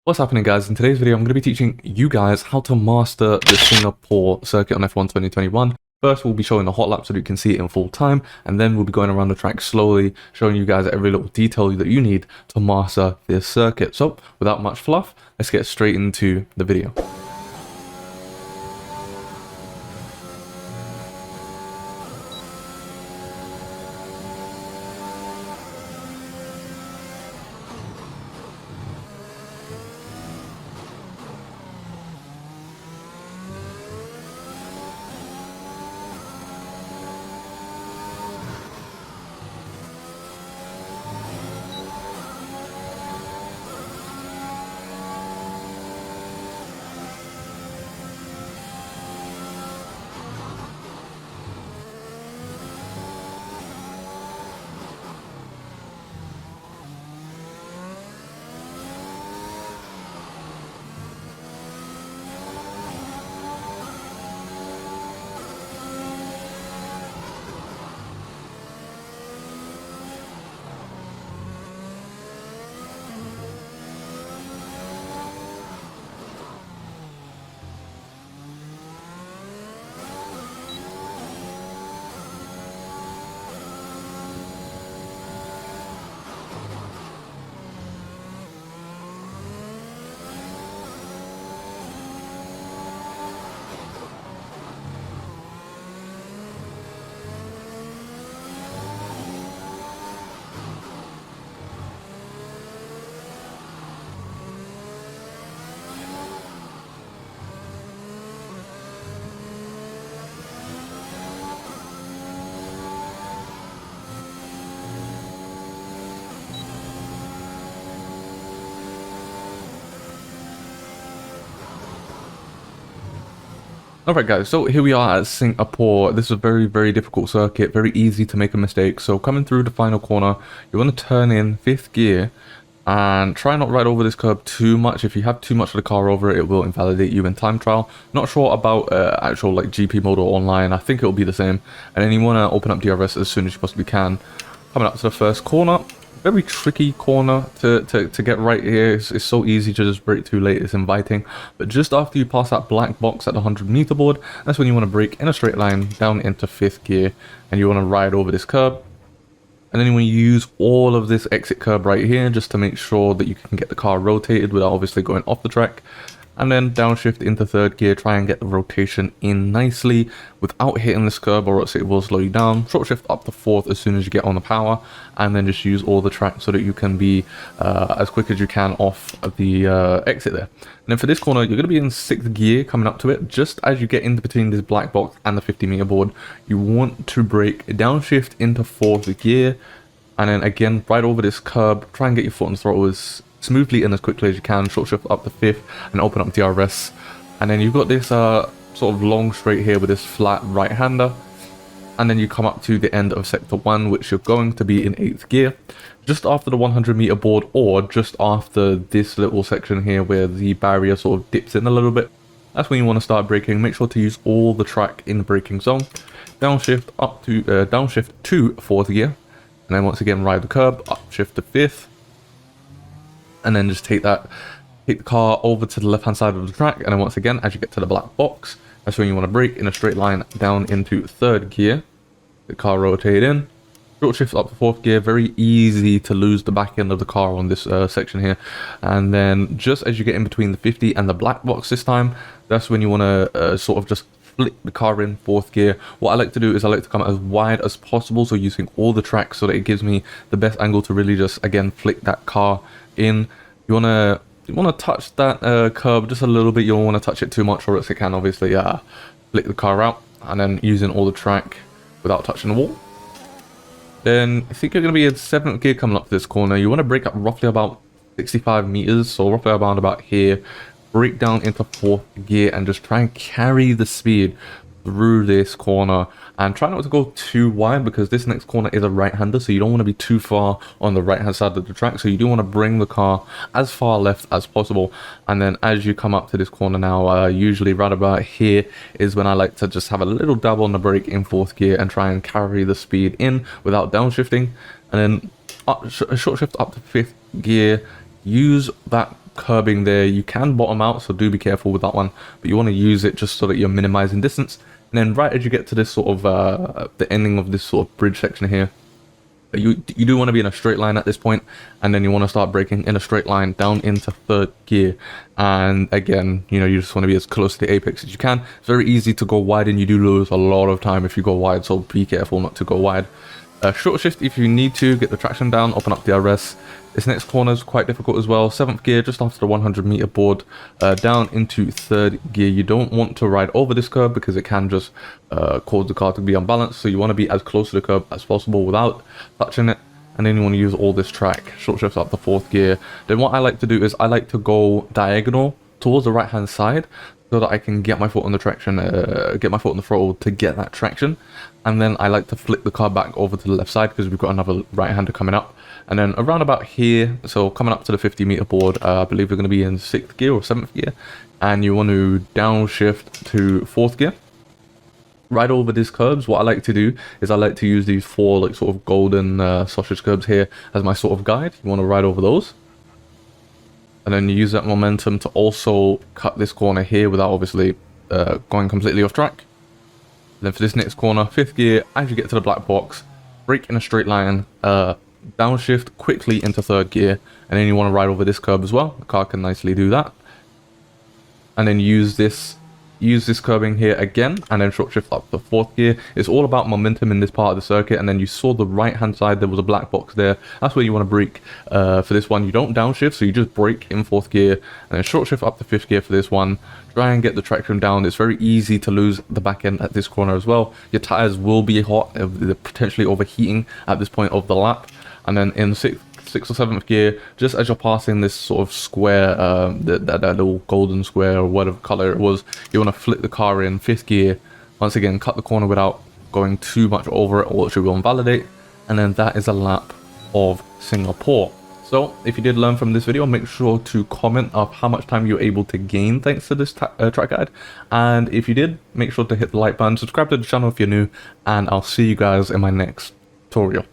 What's happening, guys? In today's video I'm going to be teaching you guys how to master the Singapore circuit on F1 2021. First we'll be showing the hot lap so that you can see it in full time, and then we'll be going around the track slowly, showing you guys every little detail that you need to master this circuit. So without much fluff, let's get straight into the video. Alright guys, so here we are at Singapore. This is a very difficult circuit, very easy to make a mistake. So coming through the final corner, you want to turn in 5th gear and try not ride over this curb too much. If you have too much of the car over it, it will invalidate you in time trial. Not sure about actual like GP mode or online. I think it will be the same. And then you want to open up DRS as soon as you possibly can. Coming up to the first corner. Very tricky corner to get right here. It's so easy to just brake too late. It's inviting. But just after you pass that black box at the 100-meter board, that's when you want to brake in a straight line down into 5th gear. And you want to ride over this curb. And then you want to use all of this exit curb right here just to make sure that you can get the car rotated without obviously going off the track. And then downshift into 3rd gear, try and get the rotation in nicely without hitting this curb or else it will slow you down. Short shift up to 4th as soon as you get on the power, and then just use all the track so that you can be as quick as you can off of the exit there. And then for this corner, you're going to be in 6th gear coming up to it. Just as you get in between this black box and the 50-meter board, you want to brake downshift into 4th gear, and then again right over this curb, try and get your foot on the throttle as smoothly and as quickly as you can. Short shift up to 5th and open up DRS, and then you've got this sort of long straight here with this flat right hander, and then you come up to the end of sector 1, which you're going to be in 8th gear just after the 100-meter board, or just after this little section here where the barrier sort of dips in a little bit. That's when you want to start braking. Make sure to use all the track in the braking zone. Downshift up to downshift to 4th gear, and then once again ride the curb, upshift to 5th. And then just take the car over to the left hand side of the track, and then once again as you get to the black box, that's when you want to brake in a straight line down into 3rd gear. The car rotate in, short shift up to 4th gear. Very easy to lose the back end of the car on this section here. And then just as you get in between the 50 and the black box this time, that's when you want to sort of just flick the car in 4th gear. What I like to do is I like to come as wide as possible, so using all the track so that it gives me the best angle to really just again flick that car in. You wanna touch that curb just a little bit. You don't want to touch it too much, or else it can obviously flick the car out. And then using all the track without touching the wall. Then I think you're going to be in 7th gear coming up to this corner. You want to brake up roughly about 65 meters, so roughly around about here. Brake down into 4th gear and just try and carry the speed through this corner, and try not to go too wide because this next corner is a right-hander, so you don't want to be too far on the right hand side of the track. So you do want to bring the car as far left as possible. And then as you come up to this corner now, usually right about here is when I like to just have a little dab on the brake in 4th gear and try and carry the speed in without downshifting. And then short shift up to 5th gear, use that curbing there, you can bottom out, so do be careful with that one, but you want to use it just so that you're minimizing distance. And then right as you get to this sort of the ending of this sort of bridge section here, you do want to be in a straight line at this point, and then you want to start braking in a straight line down into third gear. And again, you know, you just want to be as close to the apex as you can. It's very easy to go wide, and you do lose a lot of time if you go wide, so be careful not to go wide. Short shift if you need to get the traction down, open up the RS. This next corner is quite difficult as well. 7th gear just after the 100-meter board, down into 3rd gear. You don't want to ride over this curb because it can just cause the car to be unbalanced, so you want to be as close to the curb as possible without touching it. And then you want to use all this track. Short shifts up the 4th gear. Then what I like to do is I like to go diagonal towards the right hand side, so that I can get my foot on the traction, get my foot on the throttle to get that traction. And then I like to flip the car back over to the left side because we've got another right-hander coming up. And then around about here, so coming up to the 50-meter board, I believe we're going to be in 6th gear or 7th gear. And you want to downshift to 4th gear. Right over these curbs, what I like to do is I like to use these 4 like sort of golden sausage curbs here as my sort of guide. You want to ride over those. And then you use that momentum to also cut this corner here without obviously going completely off track. And then for this next corner, 5th gear, as you get to the black box, brake in a straight line, downshift quickly into 3rd gear, and then you want to ride over this curb as well. The car can nicely do that. And then use this curbing here again, and then short shift up to 4th gear. It's all about momentum in this part of the circuit. And then you saw the right hand side, there was a black box there. That's where you want to brake. For this one, you don't downshift, so you just brake in 4th gear, and then short shift up to 5th gear for this one. Try and get the traction down. It's very easy to lose the back end at this corner as well. Your tires will be hot, they're potentially overheating at this point of the lap. And then in 6th or 7th gear, just as you're passing this sort of square, that little golden square or whatever color it was, you want to flip the car in 5th gear. Once again, cut the corner without going too much over it, or it will invalidate. And then that is a lap of Singapore. So if you did learn from this video, make sure to comment of how much time you're able to gain thanks to this track guide. And if you did, make sure to hit the like button, subscribe to the channel if you're new, and I'll see you guys in my next tutorial.